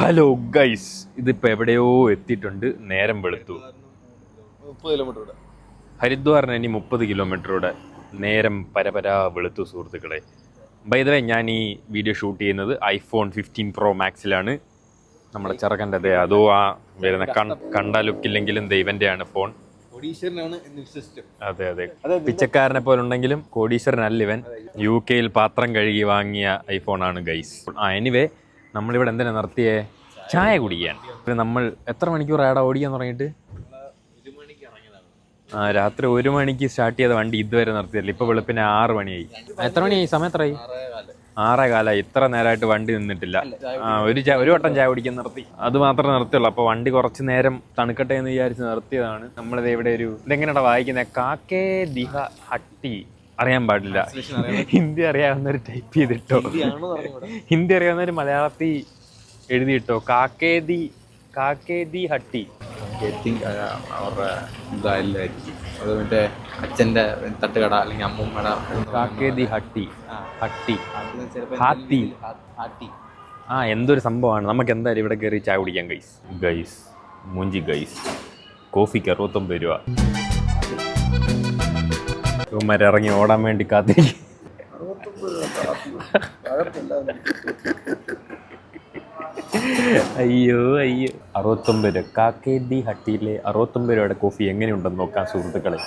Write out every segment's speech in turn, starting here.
Hello guys, ഇതിപ്പോൾ എവിടെയോ എത്തിയിട്ടുണ്ട്. നേരം വെളുത്തു. 30 കിലോമീറ്റർ. ഹരിദ്വാറിന് ഇനി 30 കിലോമീറ്ററുടെ നേരം പരപരാ വെളുത്തു സുഹൃത്തുക്കളെ. ബൈ ദ വേ, ഞാൻ ഈ വീഡിയോ ഷൂട്ട് ചെയ്യുന്നത് iPhone 15 Pro Maxലാണ്. നമ്മുടെ ചെറുക്കൻ്റെ അതെ, അതോ ആ വരുന്ന കണ്ട ലുക്കില്ലെങ്കിലും ദൈവൻ്റെയാണ് ഫോൺ. അതെ അതെ, പിച്ചക്കാരനെ പോലെ ഉണ്ടെങ്കിലും കോടീശ്വരനല്ല ഇവൻ. UK പാത്രം കഴുകി വാങ്ങിയ ഐഫോണാണ് ഗൈസ്. എനിവേ, നമ്മളിവിടെ എന്തിനാ നിർത്തിയേ? ചായ കുടിക്കാൻ. നമ്മൾ എത്ര മണിക്കൂർ ആടാ ഓടിക്കാൻ തുടങ്ങിയിട്ട്? രാത്രി 1 മണിക്ക് സ്റ്റാർട്ട് ചെയ്ത വണ്ടി ഇതുവരെ നിർത്തിയല്ല. ഇപ്പോൾ വെളുപ്പിന് 6 മണിയായി. എത്ര മണിയായി? സമയം എത്രയായി? 6:15. ഇത്ര നേരമായിട്ട് വണ്ടി നിന്നിട്ടില്ല. ഒരു വട്ടം ചായ കുടിക്കാൻ നിർത്തി, അത് മാത്രമേ നിർത്തിയുള്ളൂ. അപ്പോൾ വണ്ടി കുറച്ച് നേരം തണുക്കട്ടെ എന്ന് വിചാരിച്ച് നിർത്തിയതാണ്. നമ്മളിത് ഇവിടെ ഇതെങ്ങനെയാ വായിക്കുന്നത്? കാക്കേ ദിഹ ഹട്ടി. അറിയാൻ പാടില്ല. ഹിന്ദി അറിയാവുന്നവർ ടൈപ്പ് ചെയ്തിട്ടോ, ഹിന്ദി അറിയാവുന്നവർ മലയാളത്തിൽ എഴുതിയിട്ടോ. കാക്കേദി ഹട്ടി. അവരുടെ ഇതായിരിക്കും അത്, മറ്റേ അച്ഛൻ്റെ തട്ടുകട അല്ലെങ്കിൽ അമ്മൂമ്മയുടെ. കാക്കേദി ഹട്ടി. ഹാത്തി. എന്തൊരു സംഭവമാണ്. നമുക്ക് എന്തായാലും ഇവിടെ കയറി ചായ കുടിക്കാം ഗൈസ്. മൂഞ്ചി ഗൈസ്. കോഫിക്ക് 69 രൂപ. ഇറങ്ങി ഓടാൻ വേണ്ടി കാത്തിരിക്കും. അയ്യോ 69 രൂപ. കാക്കേദി ഹട്ടിയിലെ 69 രൂപയുടെ കോഫി എങ്ങനെയുണ്ടെന്ന് നോക്കാം സുഹൃത്തുക്കളെ.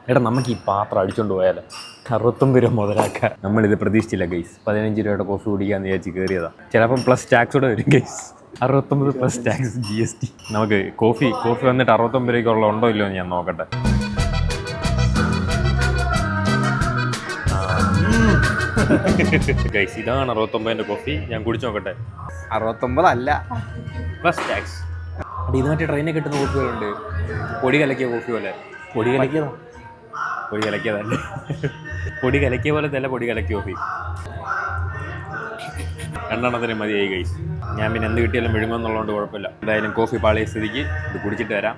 എടാ, നമുക്ക് ഈ പാത്രം അടിച്ചോണ്ട് പോയാലോ? 69 രൂപ മുതലാക്കാം. നമ്മളിത് പ്രതീക്ഷിച്ചില്ല ഗൈസ്. 15 രൂപയുടെ കോഫി കുടിക്കാന്ന് വിചാരിച്ച് കയറിയതാ. ചിലപ്പം പ്ലസ് ടാക്സ് കൂടെ വരും ഗൈസ്. 69 plus tax GST. നമുക്ക് കോഫി വന്നിട്ട് 69 രൂപയ്ക്കുള്ള ഉണ്ടോ ഇല്ലയോ എന്ന് ഞാൻ നോക്കട്ടെ. ഗൈസ്, ഇതാണ് 69ന്റെ കോഫി. ഞാൻ കുടിച്ചു നോക്കട്ടെ. 69 അല്ല, പ്ലസ് ടാക്സ്. അത് ഇത് മറ്റേ ട്രെയിനിൽ കിട്ടുന്ന കോഫികളുണ്ട്. പൊടി കലക്കിയ കോഫി പോലെ. പൊടി കലക്കിയതല്ലേ? പൊടി കലക്കിയ പോലെ തന്നെ പൊടി കലക്കിയ കോഫി. 2 മതിയായി ഗൈസ്. ഞാൻ പിന്നെ എന്ത് കിട്ടിയാലും വിഴുങ്ങുമെന്നുള്ളതുകൊണ്ട് കുഴപ്പമില്ല. എന്തായാലും കോഫി പാളിയ സ്ഥിതിക്ക് ഇത് കുടിച്ചിട്ട് വരാം.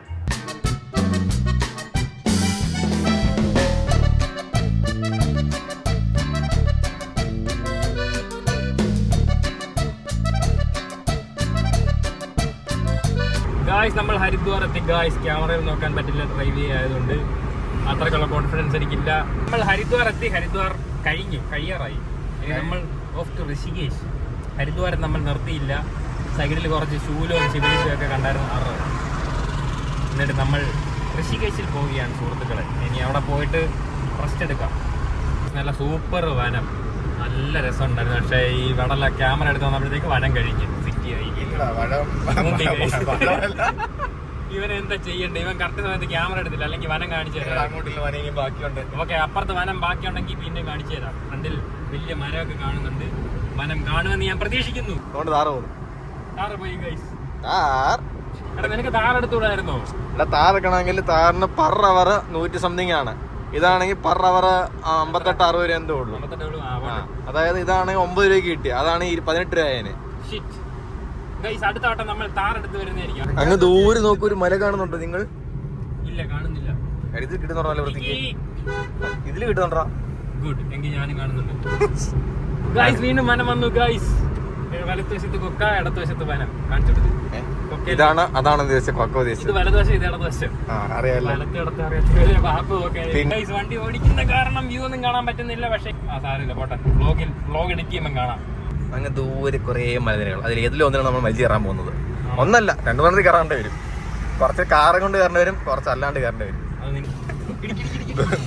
ഗായ്സ്, നമ്മൾ ഹരിദ്വാർ എത്തി ഗായ്സ്. ക്യാമറയിൽ നോക്കാൻ പറ്റില്ല, ഡ്രൈവ് ആയതുകൊണ്ട് അത്രയ്ക്കുള്ള കോൺഫിഡൻസ് എനിക്കില്ല. നമ്മൾ ഹരിദ്വാർ എത്തി. ഹരിദ്വാർ കഴിയാറായി. നമ്മൾ ഓഫ് ടു ഋഷികേശ്. ഹരിദ്വാരം നമ്മൾ നിർത്തിയില്ല. സൈഡിൽ കുറച്ച് ശൂലവും ശിവലിംഗവും ഒക്കെ കണ്ടായിരുന്നു. എന്നിട്ട് നമ്മൾ ഋഷികേശിൽ പോവുകയാണ് സുഹൃത്തുക്കളെ. ഇനി അവിടെ പോയിട്ട് റെസ്റ്റ് എടുക്കാം. നല്ല സൂപ്പർ വനം, നല്ല രസമുണ്ടായിരുന്നു. പക്ഷേ ഈ വെടല ക്യാമറ എടുത്ത് വന്നപ്പോഴത്തേക്ക് വനം കഴിഞ്ഞ് സിറ്റിയായി. ഇവൻ എന്താ ചെയ്യണ്ടേ? ഇവൻ കറക്റ്റ് സമയത്ത് ക്യാമറ എടുത്തില്ല, അല്ലെങ്കിൽ വനം കാണിച്ചു തരാം. ഓക്കെ, അപ്പുറത്ത് വനം ബാക്കിയുണ്ടെങ്കിൽ പിന്നെ കാണിച്ചു തരാം. ഫ്രണ്ടിൽ വലിയ മരമൊക്കെ കാണുന്നുണ്ട്. വനം കാണുമെന്ന് ഞാൻ പ്രതീക്ഷിക്കുന്നു. താറ് പോയി ഗൈസ്. നിനക്ക് താറെടുത്തൂടായിരുന്നോ? താറെടുക്കണമെങ്കിൽ താറിന് പെർ അവർ 100 സംതിങ് ആണ്. ഇതാണെങ്കിൽ പെർ അവർ 58-60 രൂപ എന്തോ ഉള്ളൂ. അതായത് ഇതാണെങ്കിൽ 9 രൂപയ്ക്ക് കിട്ടിയ, അതാണ് 18 രൂപ. അടുത്ത വട്ടം നമ്മൾ താറെടുത്ത് വരുന്നതായിരിക്കും. അങ്ങ് ദൂരെ നോക്കൂ, ഒരു മല കാണുന്നുണ്ടോ നിങ്ങൾ? ഇല്ല, കാണുന്നില്ല. ഇതിൽ കിട്ടുന്നുണ്ടോ? ഇതില് കിട്ടുന്നുണ്ടോ? ഗുഡ്, എങ്കിൽ ഞാനും കാണുന്നുണ്ട്. ഗൈസ്, വീണ്ടും വനം വന്നു ഗൈസ്. വലത്തുവശത്ത് കൊക്ക, ഇടത്തുവശത്ത് വനം കാണിച്ചു. അതാണ് ഉദ്ദേശിച്ചത്. കൊക്ക ഉദ്ദേശിച്ചത്. ഇത് വലതുവശം, ഇത് ഇടതുവശം. വണ്ടി ഓടിക്കുന്ന കാരണം വ്യൂ ഒന്നും കാണാൻ പറ്റുന്നില്ല. പക്ഷേ സാരമില്ല, പോട്ടെ. വ്ലോഗ് എഡിറ്റ് ചെയ്യുമ്പോൾ കാണാം. അങ്ങ് ദൂരെ കുറേ മലനിരകൾ. അതിൽ ഏതിലും ഒന്നിനാണ് നമ്മൾ വലിച്ചു കയറാൻ പോകുന്നത്. ഒന്നല്ല, 2 മണി കയറേണ്ടി വരും. കുറച്ച് കാറും കൊണ്ട് കയറേണ്ടി വരും, കുറച്ച് അല്ലാണ്ട് കയറേണ്ടി വരും.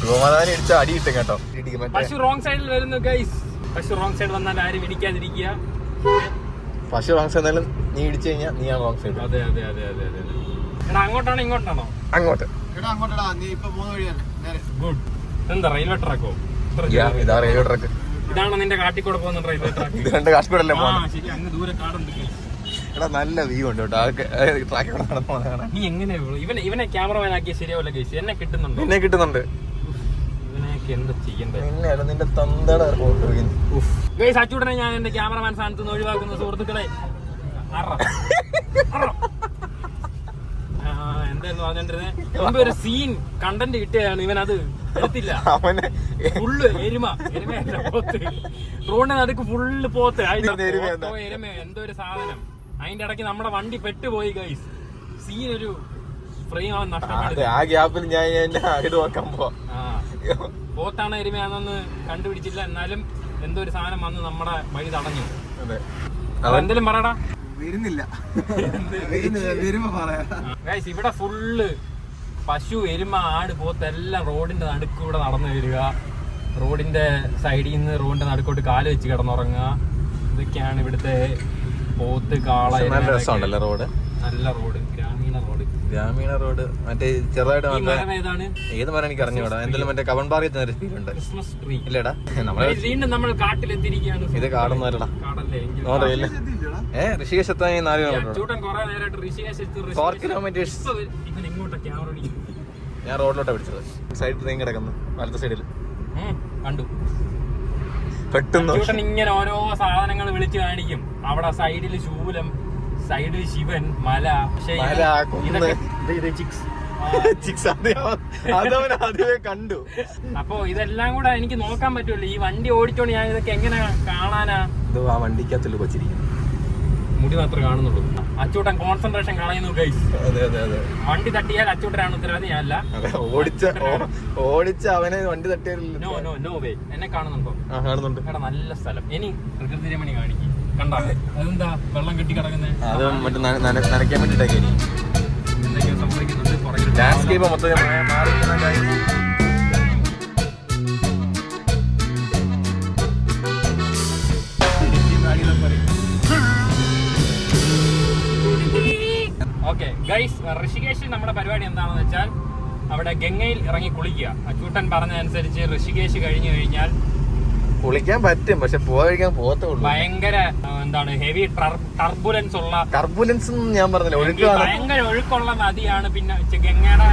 ഗോമാതാവിനെ ഇടിച്ച അടി കിട്ടും കേട്ടോ. പശു റോങ് സൈഡിൽ വരുന്നു ഗൈസ്. പശു റോങ് സൈഡ് വന്നാൽ ആരും ഇടിക്കാതിരിക്കുക. പശു റോങ് സൈഡ് എന്നാലും നീ ഇടിച്ചു കഴിഞ്ഞാൽ നീയാണ് റോങ് സൈഡ്. അതെ. എടാ, അങ്ങോട്ടാണോ ഇങ്ങോട്ടാണോ? അങ്ങോട്ട്. ഗുഡ്. എന്താ റെയിൽവേ ട്രാക്കോ? ഇതാ റെയിൽവേ ട്രാക്ക്. ഇതാണോ നിന്റെ കാട്ടിക്കൂടെ പോകുന്ന റെയിൽവേ ട്രാക്ക്? ഇത് 2 കാട്ടിക്കൂടല്ലേ പോകുന്നത്? ശരി, അങ്ങ് ദൂരെ കാടുണ്ട്. എടാ, നല്ല വ്യൂ ഉണ്ട് കേട്ടോ. ട്രാക്കിലൂടെ നടന്നു. നീ എങ്ങനെയാ ഇവനെ ക്യാമറമാൻ ആക്കിയ ശരിയാവില്ല ഗൈസ്. എന്നെ കിട്ടുന്നുണ്ടോ? എന്നെ കിട്ടുന്നുണ്ട്. ഇവനെയൊക്കെ എന്താ ചെയ്യണ്ടേ? നിന്റെ തന്തയുടെ ഗൈസ്, അച്ചൂടനെ ഞാൻ എന്റെ ക്യാമറമാൻ സ്ഥാനത്ത് നിന്ന് ഒഴിവാക്കുന്ന സുഹൃത്തുക്കളെ. എന്തായിരുന്നു പറഞ്ഞിരുന്നത്? മുമ്പ് ഒരു സീൻ കണ്ടന്റ് കിട്ടിയാണ്, ഇവൻ അത് എടുത്തില്ല. ഫുള്ള് എരുമയല്ല, പോത്ത്. റോഡിന്റെ നടുക്ക് ഫുള്ള് പോത്ത്. എന്തോ ഒരു സാധനം അതിന്റെ ഇടയ്ക്ക് നമ്മുടെ വണ്ടി പെട്ടുപോയി ഗൈസ്. സീനൊരു ഫ്രെയിം അവൻ നഷ്ടപ്പെട്ടു. ആ ഗ്യാപ്പിൽ ഞാൻ ഇത് നോക്കാൻ പോത്താണ് എരുമയാണെന്ന് കണ്ടുപിടിച്ചില്ല. എന്നാലും എന്തോ ഒരു സാധനം വന്ന് നമ്മുടെ വഴി തടഞ്ഞു. എന്തെങ്കിലും പറയടാ. ഗൈസ് ഇവിടെ ഫുള്ള് പശു, എരുമ, ആട്, പോത്ത് എല്ലാം റോഡിന്റെ നടുക്കൂടെ നടന്നു വരിക. റോഡിന്റെ സൈഡിൽ നിന്ന് റോഡിന്റെ നടുക്കോട്ട് കാല് വെച്ച് കിടന്നുറങ്ങുക. ഇതൊക്കെയാണ് ഇവിടുത്തെ പോത്ത്, കാള. നല്ല രസമുണ്ടല്ലേ റോഡ്? നല്ല റോഡ്, ഗ്രാമീണ റോഡ്. മറ്റേ ചെറുതായിട്ട് ഏത് മരം എനിക്ക് അറിഞ്ഞൂടാ. എന്തെങ്കിലും മറ്റേ കവൺ പാറിയത്ത് ക്രിസ്മസ് ട്രീ ഇല്ലടാ. വീണ്ടും നമ്മൾ കാട്ടിലെത്തിയിരിക്കുകയാണ്. ഇത് കാടൊന്നുമല്ലടാ. ഋഷികേശ് എത്താൻ 4 കിലോമീറ്റേഴ്സ്. ഞാൻ റോഡിലോട്ടാ പിടിച്ചത്. സൈഡ് ട്രെയിൻ കിടക്കുന്നു വലത്തെ സൈഡിൽ. കണ്ടു. പെട്ടെന്ന് ഇങ്ങനെ ഓരോ സാധനങ്ങൾ വിളിച്ചു കാണിക്കും. അവിടെ സൈഡില് ശൂലം, സൈഡിൽ ശിവൻ, മല. ആദ്യമേ കണ്ടു. അപ്പൊ ഇതെല്ലാം കൂടെ എനിക്ക് നോക്കാൻ പറ്റുമല്ലോ. ഈ വണ്ടി ഓടിച്ചോണ്ട് ഞാൻ ഇതൊക്കെ എങ്ങനെ കാണാനാ? ആ വണ്ടിക്കകത്തുള്ളൂ കൊച്ചിരിക്കും. മുടി മാത്രമേ കാണുന്നുള്ളൂ. അച്ചൂട്ടൻ കോൺസെൻട്രേഷൻ കളയുന്നു ഗൈസ്. വണ്ടി തട്ടിയാൽ അച്ചൂട്ടനാണ് ഉത്തരവാദി, ഞാനല്ല. ഓടിച്ച അവനെ വണ്ടി തട്ടിയാലില്ല. No way. എന്നെ കാണുന്നുണ്ടോ? കാണുന്നുണ്ട്. എടാ നല്ല സ്ഥലം. ഇനി പ്രകൃതി രമണി കാണിക്കും. കണ്ടാ അതെന്താ വെള്ളം കെട്ടി കിടക്കുന്നത്? അത് മറ്റേ നനയ്ക്കാൻ വേണ്ടിട്ടൊക്കെ എന്തൊക്കെയോ സംഭവിക്കുന്നുണ്ട്. ലാൻഡ്സ്കേപ്പ് മൊത്തം ഓക്കെ ഗൈസ്, ഋഷികേശ് നമ്മുടെ പരിപാടി എന്താണെന്ന് വെച്ചാൽ അവിടെ ഗംഗയിൽ ഇറങ്ങി കുളിക്കുക. അച്ചൂട്ടൻ പറഞ്ഞതനുസരിച്ച് ഋഷികേശ് കഴിഞ്ഞു കഴിഞ്ഞാൽ കുളിക്കാൻ പറ്റും, പക്ഷെ പോകാൻ പോകത്തുള്ളൂ. ഭയങ്കര എന്താണ് ഹെവി ടർബുലൻസ് ഉള്ള. ടർബുലൻസ് ഞാൻ പറഞ്ഞില്ല, ഭയങ്കര ഒഴുക്കുള്ള നദിയാണ്. പിന്നെ ഗംഗയുടെ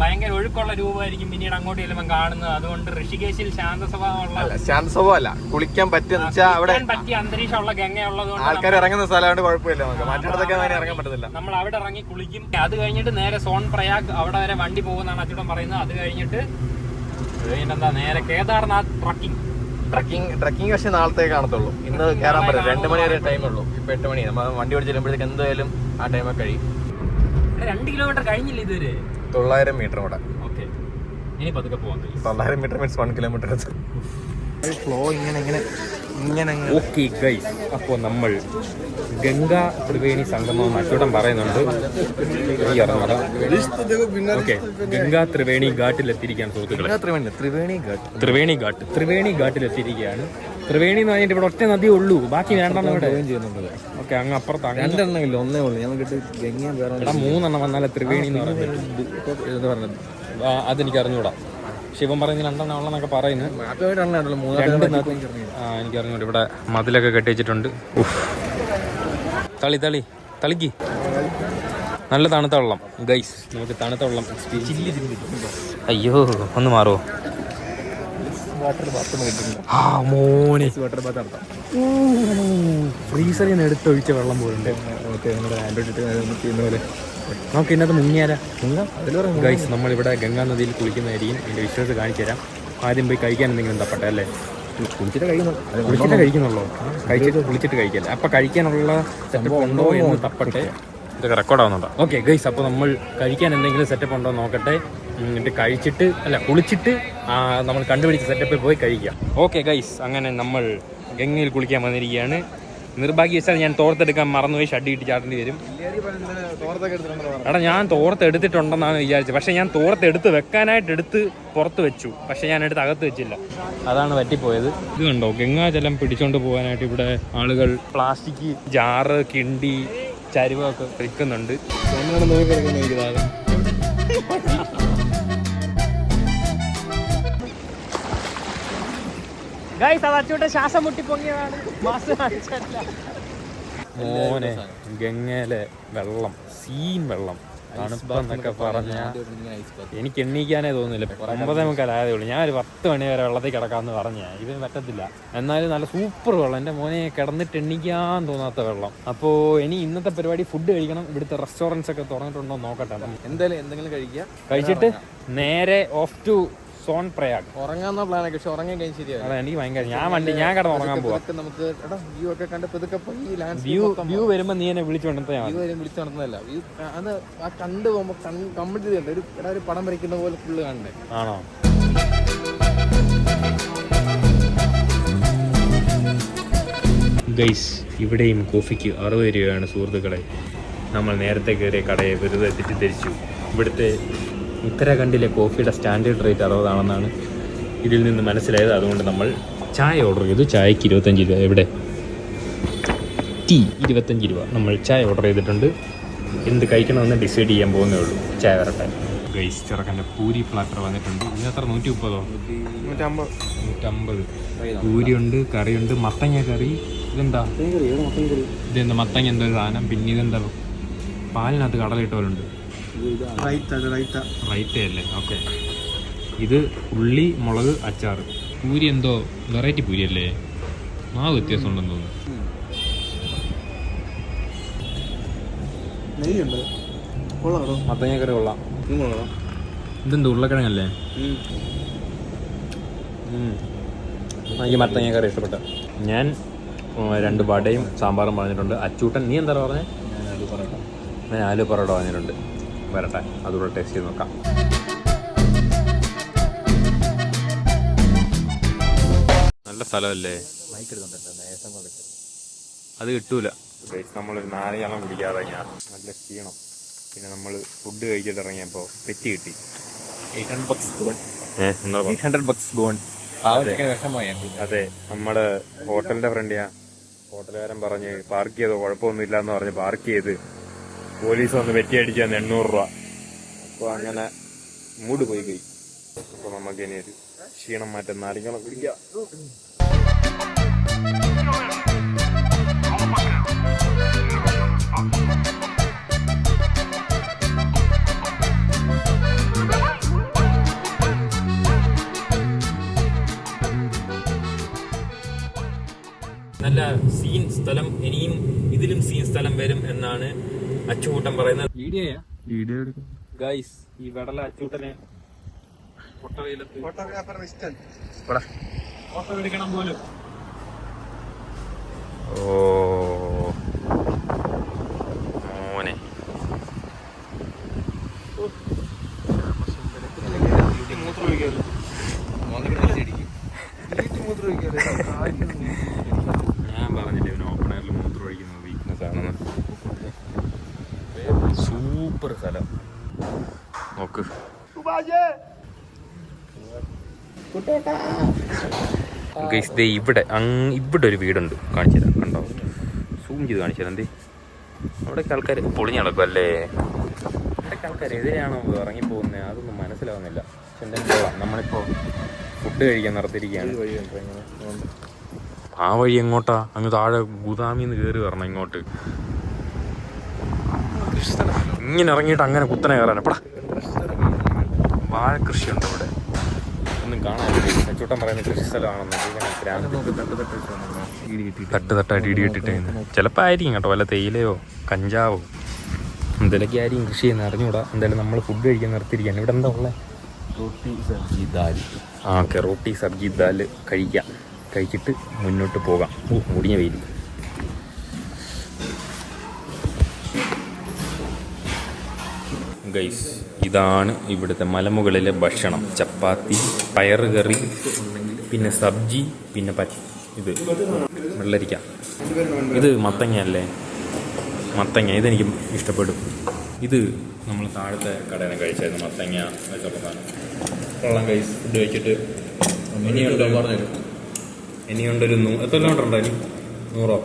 ഭയങ്കര ഒഴുക്കുള്ള രൂപമായിരിക്കും പിന്നീട് അങ്ങോട്ട് ചെല്ലുമ്പോൾ കാണുന്നത്. അതുകൊണ്ട് ഋഷികേശിൽ ശാന്ത സ്വഭാവമല്ല, കുളിക്കാൻ പറ്റിയ അന്തരീക്ഷമുള്ള ഗംഗയുള്ളത് ആൾക്കാർ ഇറങ്ങുന്ന സ്ഥലമായിട്ട് കുഴപ്പമില്ല. മറ്റിടത്തൊക്കെ ഇറങ്ങാൻ പറ്റത്തില്ല. നമ്മൾ അവിടെ ഇറങ്ങി കുളിക്കും. അത് കഴിഞ്ഞിട്ട് നേരെ സോൺ പ്രയാഗ് അവിടെ വരെ വണ്ടി പോകുന്നതാണ് അച്ചൂട്ടൻ പറയുന്നത്. അത് കഴിഞ്ഞിട്ട് എന്താ നേരെ കേദാർനാഥ് ട്രക്കിംഗ് പക്ഷെ നാളത്തേക്ക് കാണത്തുള്ളൂ. ഇന്ന് കയറാൻ പറ്റില്ല. 2 മണി വരെ ടൈം ഉള്ളൂ. ഇപ്പൊ 8 മണി. നമ്മൾ വണ്ടി ഓടിച്ച് ചെല്ലുമ്പോഴത്തേക്ക് എന്തായാലും ആ ടൈമൊക്കെ കഴിയും. 2 കിലോമീറ്റർ കഴിഞ്ഞില്ല ഇതുവരെ. 900 മീറ്റർ കൂടെ. ഓക്കെ, ഇനി പതുക്കെ പോവാം. 900 മീറ്റർ മീൻസ് 1 കിലോമീറ്റർ. ഫ്ലോ ഇങ്ങനെ. ഓക്കെ ഗൈസ്, അപ്പോൾ നമ്മൾ ഗംഗാ ത്രിവേണി സംഗമം എന്ന് അച്ചൂട്ടൻ പറയുന്നുണ്ട്. ഓക്കെ, ഗംഗാ ത്രിവേണി ഘാട്ടിലെത്തിയിരിക്കുകയാണ് സുഹൃത്തുക്കളെ. ത്രിവേണി ഘാട്ടിലെത്തിയിരിക്കുകയാണ്. ത്രിവേണി എന്ന് പറഞ്ഞിട്ട് ഇവിടെ ഒറ്റ നദിയേ ഉള്ളൂ, ബാക്കി 2 ഇവിടെ ചെയ്യുന്നുണ്ട്. ഓക്കെ, അങ്ങ് അപ്പുറത്ത് 2 ഇല്ല, 1 ഉള്ളൂ. ഞാൻ കേട്ട് ഗംഗ 3 വന്നാലേ ത്രിവേണി എന്ന് പറയുന്നത്. അതെനിക്ക് അറിഞ്ഞൂടാ. ശിവൻ പറയുന്ന 2 ഉള്ളെന്നൊക്കെ പറയുന്നു. എനിക്ക് അറിഞ്ഞൂടാ. ഇവിടെ മതിലൊക്കെ കെട്ടി വെച്ചിട്ടുണ്ട്. തളിക്ക് നല്ല തണുത്ത വെള്ളം ഗൈസ്. നമുക്ക് തണുത്ത വെള്ളം അയ്യോ ഒന്ന് മാറുമോ? മോനെ ഫ്രീസറിൽ നിന്ന് എടുത്തൊഴിച്ച വെള്ളം പോലുണ്ട്. നമുക്ക് ഇതിനകത്ത് മുങ്ങിയാലോ ഗൈസ്? നമ്മളിവിടെ ഗംഗാ നദിയിൽ കുളിക്കുന്നതായിരിക്കും. അതിൻ്റെ വിശ്വാസം കാണിച്ചു തരാം. ആദ്യം പോയി കഴിക്കാൻ എന്തെങ്കിലും തപ്പട്ടെ അല്ലേ? കുളിച്ചിട്ട് കഴിക്കുന്നുള്ളൂ. കുളിച്ചിട്ട് കഴിക്കല്ലേ? അപ്പം കഴിക്കാനുള്ള സെറ്റപ്പ് ഉണ്ടോ എന്ന് തപ്പട്ടെ. ഇതൊക്കെ റെക്കോർഡാവുന്നുണ്ടോ? ഓക്കെ ഗൈസ്, അപ്പോൾ നമ്മൾ കഴിക്കാൻ എന്തെങ്കിലും സെറ്റപ്പ് ഉണ്ടോ നോക്കട്ടെ. എന്നിട്ട് കുളിച്ചിട്ട് നമ്മൾ കണ്ടുപിടിച്ച സെറ്റപ്പിൽ പോയി കഴിക്കാം. ഓക്കെ ഗൈസ്, അങ്ങനെ നമ്മൾ ഗംഗയിൽ കുളിക്കാൻ വന്നിരിക്കുകയാണ്. നിർഭാഗ്യവശാൽ ഞാൻ തോർത്തെടുക്കാൻ മറന്നുപോയി. ഷഡ്ഡി ഇട്ട് ചാടേണ്ടി വരും. എടാ, ഞാൻ തോർത്തെടുത്തിട്ടുണ്ടെന്നാണ് വിചാരിച്ചത്. പക്ഷെ ഞാൻ തോർത്തെടുത്ത് വെക്കാനായിട്ട് പുറത്ത് വെച്ചു. പക്ഷെ ഞാൻ എടുത്ത് അകത്ത് വെച്ചില്ല. അതാണ് പറ്റിപ്പോയത്. ഇത് കണ്ടോ, ഗംഗാജലം പിടിച്ചോണ്ട് പോകാനായിട്ട് ഇവിടെ ആളുകൾ പ്ലാസ്റ്റിക് ജാറ്, കിണ്ടി, ചരുവൊക്കെ വിൽക്കുന്നുണ്ട്. ശ്വാസം മുട്ടി പൊങ്ങിയതാണ്. മോനെ, ഗംഗയിലെ വെള്ളം സീൻ വെള്ളം, തണുപ്പെന്നൊക്കെ പറഞ്ഞ എനിക്ക് എണ്ണീക്കാനേ തോന്നുന്നില്ല. 9:45 ആയതേ ഉള്ളൂ. ഞാൻ ഒരു 10 മണി വരെ വെള്ളത്തിൽ കിടക്കാമെന്ന് പറഞ്ഞ ഇവന് പറ്റത്തില്ല. എന്നാലും നല്ല സൂപ്പർ വെള്ളം. എൻ്റെ മോനെ കിടന്നിട്ട് എണ്ണിക്കാൻ തോന്നാത്ത വെള്ളം. അപ്പോൾ ഇനി ഇന്നത്തെ പരിപാടി ഫുഡ് കഴിക്കണം. ഇവിടുത്തെ റെസ്റ്റോറൻറ്റ്സ് ഒക്കെ തുറന്നിട്ടുണ്ടോ നോക്കട്ടെ. എന്തായാലും എന്തെങ്കിലും കഴിച്ചിട്ട് നേരെ ഓഫ് ടു സോൺ പ്രയാഗ്. ഉറങ്ങാന്ന പ്ലാനൊക്കെ, പക്ഷെ ഉറങ്ങാൻ കഴിഞ്ഞ് ശരിയാണ്. അതെ, എനിക്ക് ഭയങ്കര ഞാൻ കിടന്ന് ഉറങ്ങാൻ പോവാ. നമുക്ക് വ്യൂ ഒക്കെ കണ്ട് പതുക്കെ ഈ വ്യൂ വരുമ്പോ നീ എന്നെ വിളിച്ചോണ്ടേ വിളിച്ചുണർന്നതല്ല, വ്യൂ അത് ആ കണ്ടു പോകുമ്പോ കംപ്ലീറ്റ് ചെയ്തിട്ടുണ്ട്. ഒരു പടം വരയ്ക്കുന്ന പോലെ ഫുള്ള് കണ്ടേ. ആണോ? ഗൈസ്, ഇവിടെയും കോഫിക്ക് 60 രൂപയാണ് സുഹൃത്തുക്കളെ. നമ്മൾ നേരത്തെ കയറിയ കടയെ വെറുതെ തെറ്റിദ്ധരിച്ചു. ഇവിടുത്തെ ഉത്തരാഖണ്ഡിലെ കോഫിയുടെ സ്റ്റാൻഡേർഡ് റേറ്റ് 60 ഇതിൽ നിന്ന് മനസ്സിലായത്. അതുകൊണ്ട് നമ്മൾ ചായ ഓർഡർ ചെയ്തു. ചായക്ക് 25 രൂപ. എവിടെ ടീ 25 രൂപ. നമ്മൾ ചായ ഓർഡർ ചെയ്തിട്ടുണ്ട്. എന്ത് കഴിക്കണമെന്ന് ഡിസൈഡ് ചെയ്യാൻ പോകുന്നേ ഉള്ളൂ. ചായ വരട്ടെ. ഗൈസ്, ചെറുക്കൻ്റെ പൂരി പ്ലാറ്റർ വന്നിട്ടുണ്ട്. ഇതിനത്ര 130 150 പൂരിയുണ്ട്, കറിയുണ്ട്, മത്തങ്ങ കറി. ഇതെന്താ മത്തങ്ങ എന്തോ ഒരു സാധനം. പിന്നെ ഇതെന്താ പാലിനകത്ത് കടലിട്ട പോലെ ഉണ്ട്. റൈറ്റയല്ലേ? ഓക്കെ. ഇത് ഉള്ളി, മുളക്, അച്ചാർ. പൂരി എന്തോ വെറൈറ്റി പൂരി അല്ലേ? മാവ് വ്യത്യാസം ഉണ്ടെന്ന് തോന്നുന്നു. മത്തങ്ങ കറി കൊള്ളാം. ഇതെന്താ ഉരുളക്കിഴങ്ങല്ലേ? എനിക്ക് മത്തങ്ങ കറി ഇഷ്ടപ്പെട്ട. ഞാൻ 2 വടയും സാമ്പാറും പറഞ്ഞിട്ടുണ്ട്. അച്ചൂട്ടൻ, നീ എന്താ പറഞ്ഞത്? ഞാൻ ആലു പൊറോട്ട പറഞ്ഞിട്ടുണ്ട്. വരട്ടെ, അതുകൂടെ ടേസ്റ്റ് ചെയ്ത് നോക്കാം. നല്ല സ്ഥലമല്ലേ? അത് കിട്ടൂല. നമ്മളൊരു 4 ജാളം കുടിക്കാതെ ഞാൻ നല്ല ക്ഷീണം. പിന്നെ നമ്മൾ ഫുഡ് കഴിച്ചിട്ട് ഇറങ്ങിയപ്പോൾ പെറ്റി കിട്ടി. 800 bucks gone. അതെ, നമ്മുടെ ഹോട്ടലിന്റെ ഫ്രണ്ടിയാ. ഹോട്ടലുകാരൻ പറഞ്ഞ് പാർക്ക് ചെയ്തോ, കുഴപ്പമൊന്നും ഇല്ലാന്ന് പറഞ്ഞ് പാർക്ക് ചെയ്ത് പോലീസ് വന്ന് വെറ്റി അടിച്ചു തന്നു 800 രൂപ. അപ്പോൾ അങ്ങനെ മൂഡ് പോയി കഴി. അപ്പോൾ നമുക്ക് ഇനി ഒരു ക്ഷീണം മാറ്റം നാരങ്ങളും കുടിക്കാം. നല്ല സീൻ സ്ഥലം, ഇനിയും ഇതിലും സീൻ സ്ഥലം വരും എന്നാണ് അച്ചൂട്ടൻ പറയുന്നത്. വീഡിയോ ഗൈസ്, ഈ വെടല അച്ചൂട്ടനെ ഫോട്ടോ എടുക്കണം പോലും. ഓ മോനെ, ഞാൻ പറഞ്ഞില്ലേ ഇവന് ഓപ്പൺ എയറിൽ മൂത്രം ഒഴിക്കുന്നത് വീക്ക്നെസ് ആണെന്ന്. സൂപ്പർ സ്ഥലം നോക്ക്. ഗൈസ്, ദേ ഇവിടെ ഒരു വീടുണ്ട്, കാണിച്ചു തരാം. കണ്ടോ? സൂം ചെയ്ത് കാണിച്ചു തരാം. എന്തേ അവിടേക്ക് ആൾക്കാർ പൊളിഞ്ഞ് നടക്കും അല്ലേ? അവിടേക്ക് ആൾക്കാർ എതിരെയാണോ ഇറങ്ങിപ്പോകുന്നത്? അതൊന്നും മനസ്സിലാവുന്നില്ല. പക്ഷെ എന്തെങ്കിലും പോകാം. നമ്മളിപ്പോൾ ഫുഡ് കഴിക്കാൻ നടത്തിയിരിക്കുകയാണ്. ആ വഴി എങ്ങോട്ടാ? അങ്ങ് താഴെ ഗുദാമിന്ന് കയറി വരണം ഇങ്ങോട്ട്. ഇങ്ങനെ ഇറങ്ങിയിട്ട് അങ്ങനെ കുത്തനെ കയറാൻ. എപ്പടാ, വാഴ കൃഷിയുണ്ട് ഇവിടെ. ഒന്നും കാണാനില്ല. അച്ചൂട്ടൻ പറയുന്നത് കൃഷി സ്ഥലമാണെന്ന്. തട്ടായിട്ട് ഇടി കെട്ടിട്ട് ചിലപ്പോൾ ആയിരിക്കും കേട്ടോ, വല്ല തേയിലയോ കഞ്ചാവോ എന്തെങ്കിലുമൊക്കെ ആയിരിക്കും കൃഷി ചെയ്യുന്ന, അറിഞ്ഞൂടാ. എന്തായാലും നമ്മൾ ഫുഡ് കഴിക്കാൻ നിർത്തിയിരിക്കുകയാണ്. ഇവിടെ എന്താ ഉള്ളത്? റോട്ടി സബ്ജി ദാൽ. ഓക്കെ, റോട്ടി സബ്ജി ദാൽ കഴിക്കാം. കഴിച്ചിട്ട് മുന്നോട്ട് പോകാം. മുടിഞ്ഞ വെയിൽ. ഗൈസ്, ഇതാണ് ഇവിടുത്തെ മലമുകളിലെ ഭക്ഷണം. ചപ്പാത്തി, പയറ് കറി, പിന്നെ സബ്ജി, പിന്നെ ഇത് വെള്ളരിക്ക. ഇത് മത്തങ്ങ അല്ലേ? മത്തങ്ങ ഇതെനിക്ക് ഇഷ്ടപ്പെടും. ഇത് നമ്മൾ താഴത്തെ കടയിൽ കഴിച്ചായിരുന്നു. മത്തങ്ങ വെച്ചപ്പോഴാണ് കൊള്ളാം. ഗൈസ്, ഫുഡ് കഴിച്ചിട്ട് ഇനിയുണ്ടൊരു എത്ര കിലോമീറ്റർ ഉണ്ടായി? 100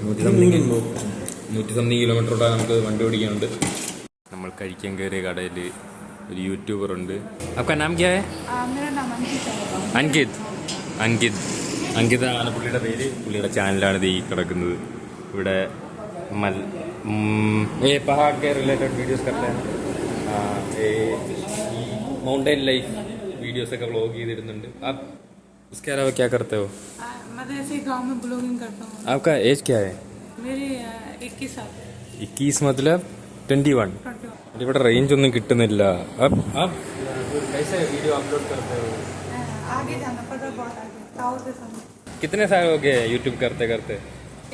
100 സംതിങ് കിലോമീറ്റർ ഉണ്ടായി. നമുക്ക് വണ്ടി ഓടിക്കാനുണ്ട്. നമ്മൾ കഴിക്കാൻ കയറിയ കടയിൽ ഒരു യൂട്യൂബർ ഉണ്ട്. आपका नाम क्या है? അങ്കിത് ആണ് പുള്ളിയുടെ പേര്. പുള്ളിയുടെ ചാനലാണ് ഇത് ഈ കിടക്കുന്നത്. ഇവിടെ पहाड़ के रिलेटेड वीडियोस करते हैं. माउंटेन लाइफ वीडियोस ഒക്കെ വ്ളോഗ് ചെയ്തിരുന്നുണ്ട്. आप इसके अलावा क्या करते हो? मैं ऐसे गांव में ब्लॉगिंग करता हूँ. आपका एज क्या है? मेरी 21 साल. 21 मतलब 21. ഇവിടെ റേഞ്ച് ഒന്നും കിട്ടുന്നില്ല. कैसे वीडियो अपलोड करते हो? आगे जाना पड़ा, बहुत आगे टावर के सामने। कितने साल हो गए यूट्यूब करते करते?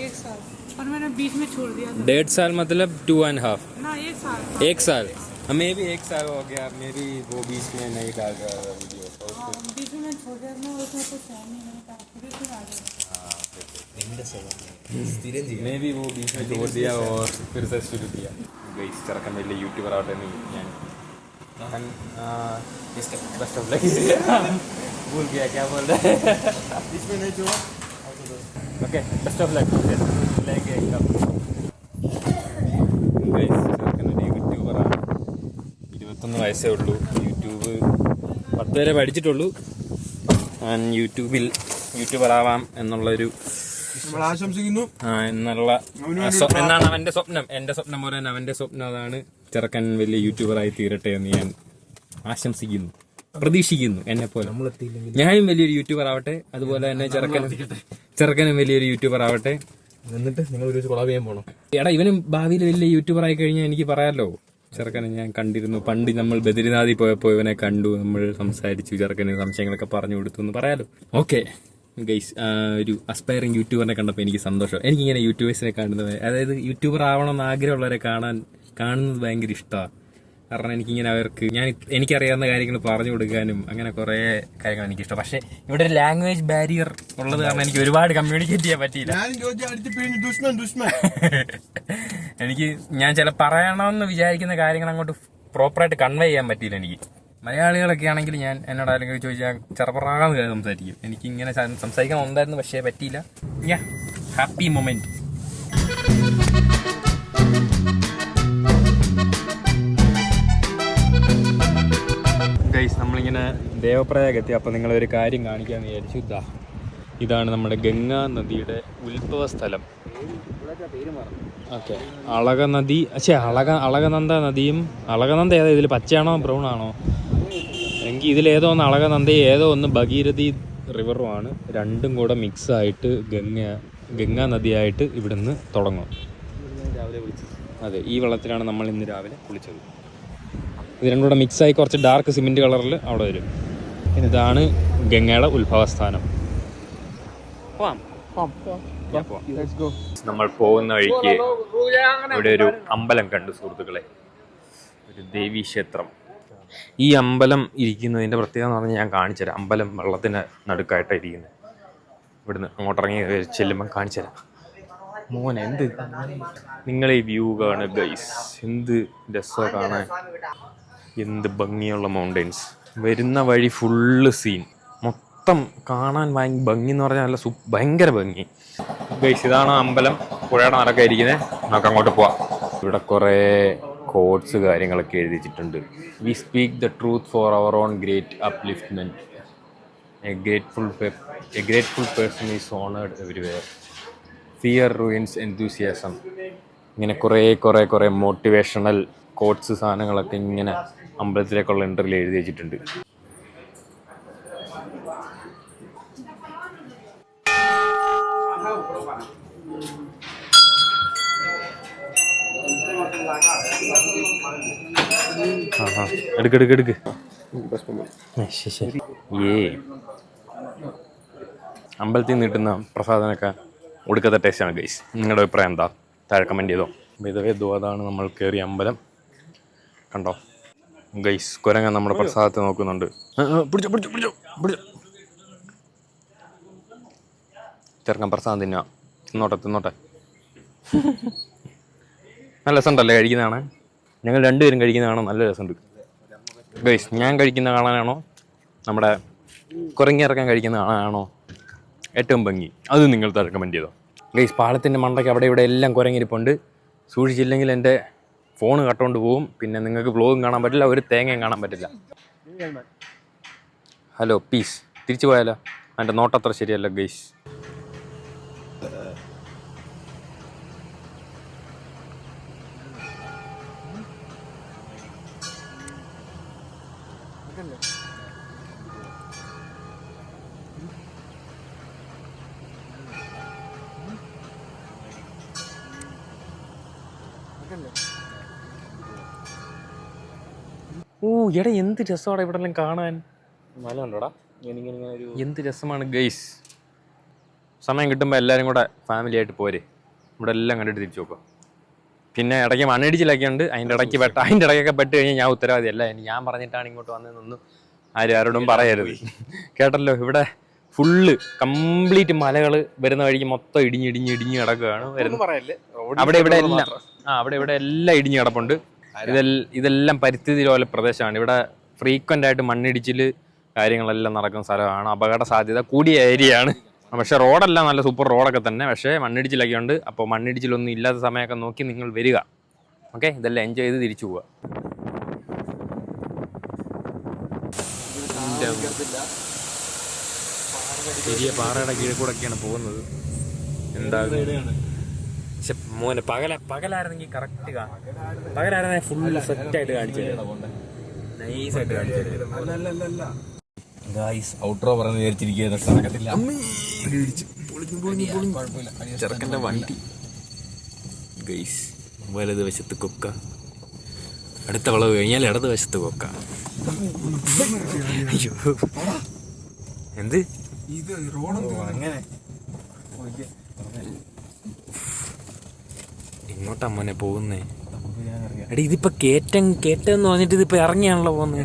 1 साल, और मैंने बीच में छोड़ दिया था। 1.5 साल मतलब 2.5? ना 1 साल। 1 साल हमें भी 1 साल हो गया। मैं भी वो बीच में नहीं डाल रहा था वीडियो। हाँ, बीच में छोड़ दिया ना, उसमें कुछ है नहीं था, बीच में आ गया। मैं भी वो बीच में छोड़ दिया और फिर से शुरू किया। ഗൈസ് ചെറുക്കൻ വലിയ യൂട്യൂബർ ആവട്ടെ എന്ന് ഞാൻ बेस्ट ऑफ लक भूल गया क्या बोल रहे इसमें नहीं जो ओके बेस्ट ऑफ लक लेंगे एकदम ഗൈസ് ചെറുക്കൻ ഒരു യൂട്യൂബറാണ് 21 വയസ്സേ ഉള്ളൂ യൂട്യൂബ് 10 വരെ പഠിച്ചിട്ടുള്ളൂ ഞാൻ യൂട്യൂബർ ആവാം എന്നുള്ളൊരു നമ്മൾ ആശംസിക്കുന്നു എന്നാണ് അവന്റെ സ്വപ്നം. എന്റെ സ്വപ്നം പോലെ തന്നെ അവന്റെ സ്വപ്നം അതാണ്. ചെറുക്കൻ വലിയ യൂട്യൂബറായി തീരട്ടെ എന്ന് ഞാൻ ആശംസിക്കുന്നു, പ്രതീക്ഷിക്കുന്നു. എന്നെ പോലെ ഞാനും വലിയൊരു യൂട്യൂബർ ആവട്ടെ, അതുപോലെ തന്നെ ചെറുക്കനും വലിയൊരു യൂട്യൂബർ ആവട്ടെ. എന്നിട്ട് നിങ്ങൾ ഒരു കൊളാബ് ചെയ്യാൻ പോകണം. എടാ ഇവനും ഭാവിയിൽ വലിയ യൂട്യൂബർ ആയി കഴിഞ്ഞാൽ എനിക്ക് പറയാമല്ലോ. ചെറുക്കനെ ഞാൻ കണ്ടിരുന്നു പണ്ട്, നമ്മൾ ബദ്രിനാഥിൽ പോയപ്പോൾ ഇവനെ കണ്ടു, നമ്മൾ സംസാരിച്ചു, ചെറുക്കന് സംശയങ്ങളൊക്കെ പറഞ്ഞു കൊടുത്തു എന്ന് പറയാലോ. ഓക്കെ ഗൈസ്, ഒരു അസ്പയറിങ് യൂട്യൂബറിനെ കണ്ടപ്പോൾ എനിക്ക് സന്തോഷം. എനിക്കിങ്ങനെ യൂട്യൂബേഴ്സിനെ കാണുന്നത്, അതായത് യൂട്യൂബർ ആവണമെന്ന് ആഗ്രഹമുള്ളവരെ കാണുന്നത് ഭയങ്കര ഇഷ്ടമാണ്. കാരണം എനിക്കിങ്ങനെ എനിക്കറിയാവുന്ന കാര്യങ്ങൾ പറഞ്ഞു കൊടുക്കാനും അങ്ങനെ കുറേ കാര്യങ്ങൾ എനിക്കിഷ്ടം. പക്ഷേ ഇവിടെ ഒരു ലാംഗ്വേജ് ബാരിയർ ഉള്ളത് കാരണം എനിക്ക് ഒരുപാട് കമ്മ്യൂണിക്കേറ്റ് ചെയ്യാൻ പറ്റിയില്ല. ഞാൻ ചില പറയണമെന്ന് വിചാരിക്കുന്ന കാര്യങ്ങൾ അങ്ങോട്ട് പ്രോപ്പറായിട്ട് കൺവേ ചെയ്യാൻ പറ്റിയില്ല എനിക്ക്. മലയാളികളൊക്കെ ആണെങ്കിൽ എന്നോട് ആരെങ്കിലും ചോദിച്ചാൽ ചെറുപ്പറാന്ന് സംസാരിക്കും. എനിക്ക് ഇങ്ങനെ സംസാരിക്കാൻ ഉണ്ടായിരുന്നു, പക്ഷേ പറ്റിയില്ല. Happy moment. ഗൈസ് നമ്മളിങ്ങനെ ദേവപ്രയാഗ് എത്തി. അപ്പോൾ നിങ്ങളൊരു കാര്യം കാണിക്കാമെന്ന് വിചാരിച്ചു. ഇതാണ് നമ്മുടെ ഗംഗാ നദിയുടെ ഉത്ഭവ സ്ഥലം. ഓക്കെ, അളകനദി അളകനന്ദ നദിയും, അളകനന്ദ ഏതാ ഇതിൽ, പച്ചയാണോ ബ്രൗൺ ആണോ? എങ്കിൽ ഇതിലേതോ ഒന്ന് അളകനന്ദ, ഏതോ ഒന്ന് ഭഗീരഥി റിവറുമാണ്. രണ്ടും കൂടെ മിക്സായിട്ട് ഗംഗാ നദിയായിട്ട് ഇവിടുന്ന് തുടങ്ങും. അതെ, ഈ വെള്ളത്തിലാണ് നമ്മൾ ഇന്ന് രാവിലെ കുളിച്ചത്. ഇത് രണ്ടും കൂടെ മിക്സായി കുറച്ച് ഡാർക്ക് സിമെൻറ്റ് കളറിൽ അവിടെ വരും. ഇതാണ് ഗംഗയുടെ ഉത്ഭവസ്ഥാനം. നമ്മൾ പോകുന്ന വഴിക്ക് ഇവിടെ ഒരു അമ്പലം കണ്ടു സുഹൃത്തുക്കളെ, ഒരു ദേവീക്ഷേത്രം. ഈ അമ്പലം ഇരിക്കുന്നതിൻ്റെ പ്രത്യേകത എന്ന് പറഞ്ഞാൽ ഞാൻ കാണിച്ചുതരാം. അമ്പലം വെള്ളത്തിന് നടുക്കായിട്ടാണ് ഇരിക്കുന്നത്. ഇവിടുന്ന് അങ്ങോട്ടിറങ്ങി ചെല്ലുമ്പം കാണിച്ചുതരാം. മോനെ എന്ത് നിങ്ങൾ ഈ വ്യൂ കാണുക ഗൈസ്, എന്ത് രസമാണ് കാണാൻ, എന്ത് ഭംഗിയുള്ള മൗണ്ടെയ്ൻസ്. വരുന്ന വഴി ഫുള്ള് സീൻ, മൊത്തം കാണാൻ ഭംഗി എന്ന് പറഞ്ഞാൽ നല്ല ഭയങ്കര ഭംഗി ഗൈസ്. ഇതാണ് അമ്പലം, പുഴയുടെ നടക്കാൻ ഇരിക്കുന്നത്. നമുക്ക് അങ്ങോട്ട് പോവാം. ഇവിടെ കുറേ കോട്ട്സ് കാര്യങ്ങളൊക്കെ എഴുതിച്ചിട്ടുണ്ട്. We speak the truth for our own great upliftment. A grateful person is honoured everywhere. Fear ruins enthusiasm. ഇങ്ങനെ കുറേ മോട്ടിവേഷണൽ കോട്ട്സ് സാധനങ്ങളൊക്കെ ഇങ്ങനെ അമ്പലത്തിലേക്കുള്ള എൻട്രിയിൽ എഴുതി വെച്ചിട്ടുണ്ട്. എടുക്ക്. അമ്പലത്തിൽ നിന്ന് കിട്ടുന്ന പ്രസാദനൊക്കെ ഒടുക്കത്തെ ടേസ്റ്റാണ് ഗൈസ്. നിങ്ങളുടെ അഭിപ്രായം എന്താ? താഴെ കമൻറ്റ് ചെയ്തോ. അതാണ് നമ്മൾ കയറിയ അമ്പലം. കണ്ടോ ഗൈസ്, കുരങ്ങൻ നമ്മുടെ പ്രസാദത്തെ നോക്കുന്നുണ്ട്. പിടിച്ചോ. ചെറുക്കൻ പ്രസാദം തിന്നോട്ടെ. നല്ല രസമുണ്ടല്ലേ കഴിക്കുന്നതാണ്? ഞങ്ങൾ രണ്ടുപേരും കഴിക്കുന്നതാണോ? നല്ല രസമുണ്ട് ഗൈസ്. ഞാൻ കഴിക്കുന്ന കാണാനാണോ, നമ്മുടെ കുരങ്ങിറക്കാൻ കഴിക്കുന്ന കാണാനാണോ ഏറ്റവും ഭംഗി? അത് നിങ്ങൾ താഴെ കമൻറ്റ് ചെയ്തോ ഗൈസ്. പാലത്തിൻ്റെ മണ്ടയ്ക്ക് അവിടെ ഇവിടെ എല്ലാം കുരങ്ങിരിപ്പുണ്ട്. സൂക്ഷിച്ചില്ലെങ്കിൽ എൻ്റെ ഫോൺ കട്ടുകൊണ്ട് പോവും. പിന്നെ നിങ്ങൾക്ക് വ്ലോഗും കാണാൻ പറ്റില്ല, ഒരു തേങ്ങയും കാണാൻ പറ്റില്ല. ഹലോ പീസ്, തിരിച്ചു പോയാലോ? എൻ്റെ നോട്ടത്ര ശരിയല്ല ഗൈസ്. ഓ എടാ എന്ത് രസമാണ് ഇവിടെ എല്ലാം കാണാൻ. മല ഉണ്ടോടാ ഇങ്ങനെ ഒരു എന്ത് രസമാണ് ഗൈസ്. സമയം കിട്ടുമ്പോൾ എല്ലാവരും കൂടെ ഫാമിലി ആയിട്ട് പോരെ, ഇവിടെ എല്ലാം കണ്ടിട്ട് തിരിച്ചു നോക്കാം. പിന്നെ ഇടയ്ക്ക് മണ്ണിടിച്ചിലൊക്കെ ഉണ്ട്, അതിൻ്റെ ഇടയ്ക്കൊക്കെ പെട്ട് കഴിഞ്ഞാൽ ഞാൻ ഉത്തരവാദിയല്ല. ഞാൻ പറഞ്ഞിട്ടാണ് ഇങ്ങോട്ട് വന്നതെന്നൊന്നും ആരോടും പറയരുത്. കേട്ടല്ലോ, ഇവിടെ ഫുള്ള് കംപ്ലീറ്റ് മലകൾ വരുന്ന വഴിക്ക് മൊത്തം ഇടിഞ്ഞ് കിടക്കുകയാണ്. അവിടെ ഇവിടെ എല്ലാം ഇടിഞ്ഞ് കിടപ്പുണ്ട്. ഇതെല്ലാം പരിസ്ഥിതി ലോല പ്രദേശമാണ്. ഇവിടെ ഫ്രീക്വൻ്റ് ആയിട്ട് മണ്ണിടിച്ചിൽ കാര്യങ്ങളെല്ലാം നടക്കുന്ന സ്ഥലമാണ്. അപകട സാധ്യത കൂടിയ ഏരിയയാണ്. പക്ഷേ റോഡെല്ലാം നല്ല സൂപ്പർ റോഡൊക്കെ തന്നെ, പക്ഷേ മണ്ണിടിച്ചിലൊക്കെ ഉണ്ട്. അപ്പോൾ മണ്ണിടിച്ചിലൊന്നും ഇല്ലാത്ത സമയമൊക്കെ നോക്കി നിങ്ങൾ വരിക. ഓക്കെ, ഇതെല്ലാം എൻജോയ് ചെയ്ത് തിരിച്ചു പോവുക. ചെറിയ പാറയുടെ കീഴിൽ കൂടെയൊക്കെയാണ് പോകുന്നത്. എന്താ പക്ഷെ മോനെ പകലായിരുന്നെങ്കിൽ കറക്റ്റ് കാണാം. പകലായിരുന്നെങ്കിൽ ഫുള്ള് സെറ്റായിട്ട് കാണിച്ചു തരും, നൈസായിട്ട് കാണിച്ചു തരും. ഗായ്സ് ഔട്ട്രോ പറഞ്ഞ് വിചാരിച്ചിരിക്കുന്നത് നടക്കത്തില്ല. ചെറുക്കൻ്റെ വണ്ടി ഗൈസ്. വലത് വശത്ത് കൊക്ക, അടുത്ത വളവ് കഴിഞ്ഞാൽ ഇടത് വശത്ത് കൊക്ക. അയ്യോ എന്ത് അങ്ങനെ എങ്ങോട്ടാ മോനെ പോകുന്നേ? എടി ഇതിപ്പോ കേറ്റെന്ന് പറഞ്ഞിട്ട് ഇതിപ്പോ ഇറങ്ങിയാണല്ലോ പോകുന്നത്.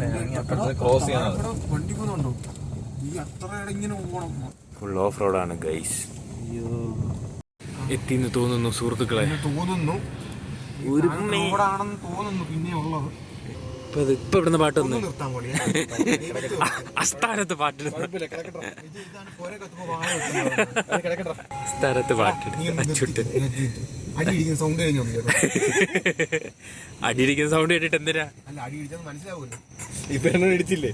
ക്രോസ് ചെയ്യാൻ ഫുൾ ഓഫ് റോഡാണ് ഗൈസ്. എത്തിന്ന് തോന്നുന്നു സുഹൃത്തുക്കളെ. ഇപ്പൊ ഇവിടുന്ന് പാട്ട് വന്നു, അസ്ഥാനത്ത് പാട്ടിടുന്നു, അസ്ഥാനത്ത് പാട്ടിടുന്നു. ചുട്ട് അടിയിരിക്കുന്ന സൗണ്ട് കേട്ടിട്ട് എന്തിനാ മനസ്സിലാവൂല്ലോ. ഇപ്പൊ എന്നെ ഇടിച്ചില്ലേ,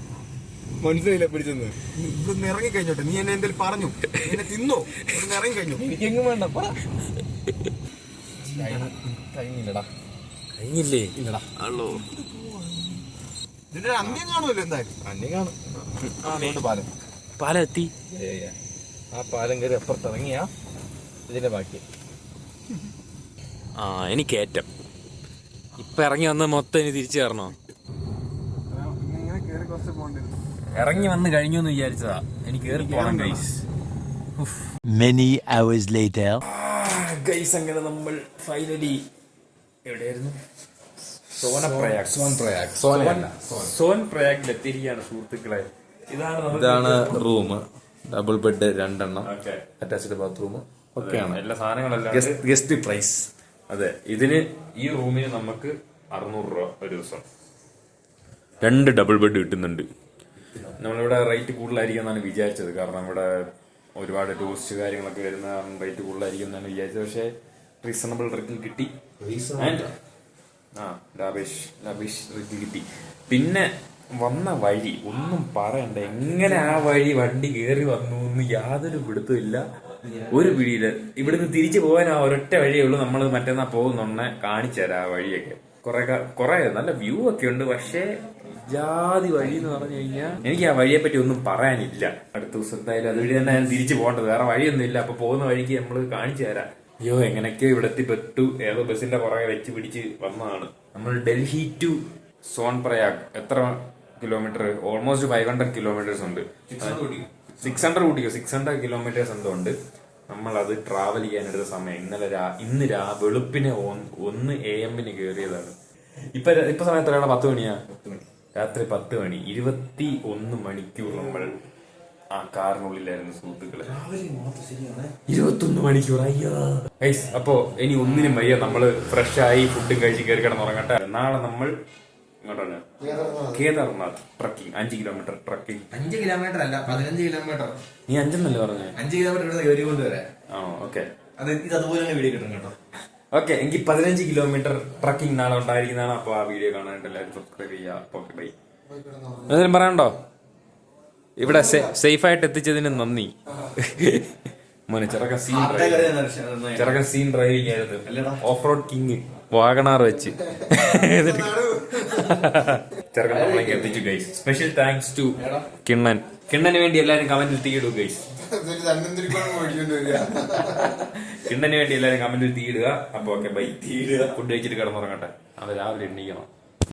മനസ്സിലായില്ല പിടിച്ചെന്ന്. ഇവിടുന്ന് ഇറങ്ങി കഴിഞ്ഞോട്ടെ, നീ എന്നെ എന്തെങ്കിലും പറഞ്ഞു, എന്നെ തിന്നോ? ഇവിടുന്ന് ഇറങ്ങി കഴിഞ്ഞു, എനിക്കെങ്ങും വേണ്ട. കഴിഞ്ഞില്ലടാ, കഴിഞ്ഞില്ലേ? ഇല്ലടാ. ആണല്ലോ, ഇതിന്റെ അന്ത്യം കാണുമല്ലോ. എന്തായാലും അന്ത്യം കാണും. പാലം പാലം എത്തി. ആ പാലം കയറി അപ്പുറത്തിറങ്ങിയാ ഇതിന്റെ ബാക്കി. ആ എനിക്ക് ഏറ്റം ഇപ്പൊ ഇറങ്ങി വന്ന് മൊത്തം ഇനി തിരിച്ചു കയറണോ? ഇറങ്ങി വന്ന് കഴിഞ്ഞു എന്ന് വിചാരിച്ചതാ, എനിക്ക് കേറി പോകാൻ guys. Many hours later. Guys അങ്ങനെ നമ്മൾ ഫൈനലി എവിടെയായിരുന്നു? സോൻ പ്രയാഗിൽ എത്തിയിരിക്കുകയാണ് സുഹൃത്തുക്കളെ. ഇതാണ് റൂം. ഡബിൾ ബെഡ് 2 എണ്ണം, അറ്റാച്ച്ഡ് ബാത്റൂം ഒക്കെയാണ്. എല്ലാ സാധനങ്ങളെല്ലാം ഗസ്റ്റ് പ്രൈസ്. അതെ, ഈ റൂമിന് നമുക്ക് 600 രൂപ ഒരു ദിവസം. 2 ഡബിൾ ബെഡ് കിട്ടുന്നുണ്ട്. നമ്മളിവിടെ റേറ്റ് കൂടുതലായിരിക്കും എന്നാണ് വിചാരിച്ചത്, കാരണം ഇവിടെ ഒരുപാട് ടൂറിസ്റ്റ് കാര്യങ്ങളൊക്കെ വരുന്ന റേറ്റ് കൂടുതലായിരിക്കും എന്നാണ് വിചാരിച്ചത്. പക്ഷേ റീസണബിൾ റേറ്റിൽ കിട്ടി. ലാവിഷ് റേറ്റിൽ കിട്ടി. പിന്നെ വന്ന വഴി ഒന്നും പറയണ്ട, എങ്ങനെ ആ വഴി വണ്ടി കയറി വന്നു എന്ന് യാതൊരു പിടുത്തവും ഇല്ല, ഒരു പിടിയില്. ഇവിടുന്ന് തിരിച്ചു പോകാൻ ആ ഒരൊറ്റ വഴിയേ ഉള്ളൂ. നമ്മൾ മറ്റന്നാ പോകുന്നുണ്ടെ കാണിച്ചു തരാം ആ വഴിയൊക്കെ. കുറെ നല്ല വ്യൂ ഒക്കെ ഉണ്ട്, പക്ഷേ ജാതി വഴി എന്ന് പറഞ്ഞു കഴിഞ്ഞാൽ എനിക്ക് ആ വഴിയെ പറ്റി ഒന്നും പറയാനില്ല. അടുത്ത ദിവസം എന്തായാലും അതുവഴി തന്നെ ഞാൻ തിരിച്ചു പോകേണ്ടത്, വേറെ വഴിയൊന്നും ഇല്ല. അപ്പൊ പോകുന്ന വഴിക്ക് നമ്മൾ കാണിച്ചു തരാം. അയ്യോ എങ്ങനെയൊക്കെയോ ഇവിടെ എത്തിപ്പെട്ടു. ഏതോ ബസിന്റെ പുറകെ വെച്ച് പിടിച്ച് വന്നതാണ് നമ്മൾ. ഡൽഹി ടു സോൻ പ്രയാഗ് എത്ര കിലോമീറ്റർ? ഓൾമോസ്റ്റ് 500 കിലോമീറ്റേഴ്സ് ഉണ്ട്. 600 കിലോമീറ്റേഴ്സ് എന്തോ ഉണ്ട്. നമ്മൾ അത് ട്രാവൽ ചെയ്യാനെടുത്ത സമയം ഇന്ന് വെളുപ്പിനെ 1 AM കയറിയതാണ്. ഇപ്പൊ സമയം എത്രയാണ്? 10 മണിയാ, രാത്രി 10 മണി. 21 മണിക്കൂർ നമ്മൾ ആ കാറിനുള്ളിലായിരുന്നു സുഹൃത്തുക്കളെ. 21 മണിക്കൂർ. അയ്യോ ഗൈസ്, അപ്പോ ഇനി ഒന്നിനും വയ്യ, നമ്മള് ഫ്രഷ് ആയി ഫുഡും കഴിച്ച് കയറി കിടന്നുറങ്ങട്ടെ. നാളെ നമ്മൾ ഇങ്ങോട്ടാണ് Kedarnath trekking. 5 kilometre trekking. 5 kilometre അല്ല, 15 കിലോമീറ്റർ. നീ 5 എന്നല്ലേ പറഞ്ഞേ? 5 കിലോമീറ്റർ കയറി കൊണ്ടുവരാം. ആ ഓക്കെ, അതുപോലെ വീഡിയോ കിട്ടും കേട്ടോ. ഓക്കെ, എങ്കിൽ 15 കിലോമീറ്റർ ട്രക്കിംഗ് നാളെ ഉണ്ടായിരിക്കുന്നതാണ്. അപ്പൊ ആ വീഡിയോ കാണാനായിട്ട് എല്ലാവരും സബ്സ്ക്രൈബ് ചെയ്യുക. Okay bye. എന്തെങ്കിലും പറയാനുണ്ടോ? ഇവിടെ സേഫ് ആയിട്ട് എത്തിച്ചതിന് നന്ദി മോനെ. ചെറുക്കൻ സീൻ ഡ്രൈവിംഗ് ആയിരുന്നു. ഓഫ് റോഡ് കിങ് വാഗണാർ വെച്ച് ചെറുക്കൻ നമ്മളേക്ക് എത്തിച്ചു ഗൈസ്. സ്പെഷ്യൽ താങ്ക്സ് ടു കിണ്ണന് വേണ്ടി എല്ലാരും കമന്റിൽ തീയിടുക ഗൈസ്. കിണ്ണന് വേണ്ടി എല്ലാരും കമന്റിൽ തീയിടുക. അപ്പൊ ഓക്കെ ബൈ. ഫുഡ് കഴിച്ചിട്ട് കിടന്നുറങ്ങട്ടെ, അത് രാവിലെ എണ്ണിക്കണം.